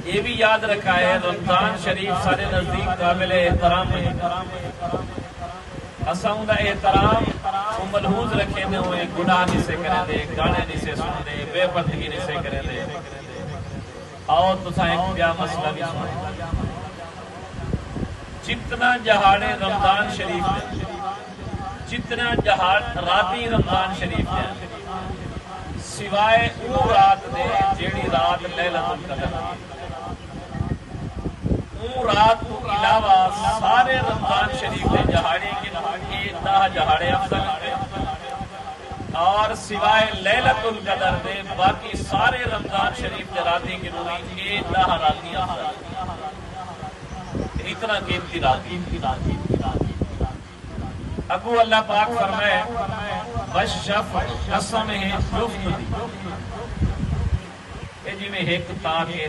یہ بھی یاد رکھا ہے رمضان شریف سارے نزدیک قابل احترام ہے. اساں دا احترام ملحوظ رکھے نے ہوئے گناہ نہیں سے کریں دے, گانے نہیں سے سن دے, بے پردگی نہیں سے کریں دے. آؤ تو سا ایک بیا مسئلہ بھی سنیں. جتنا جہاڑے رمضان شریف میں, جتنا جہاڑ راتی رمضان شریف میں سوائے او رات دے جیڑی رات لیلۃ القدر, او رات تو علاوہ سارے رمضان شریف دے جہاڑے کے 10 جہاڑے افضل ہیں, اور سوائے لیلۃ القدر دے باقی سارے رمضان شریف دے راتی کے نوری یہ 10 راتی افضل ہیں. اتنا قیمتی راتی. اگو اللہ پاک فرمائے والشفع قسم ہے جفت دی, یہ جی میں ایک تاکہ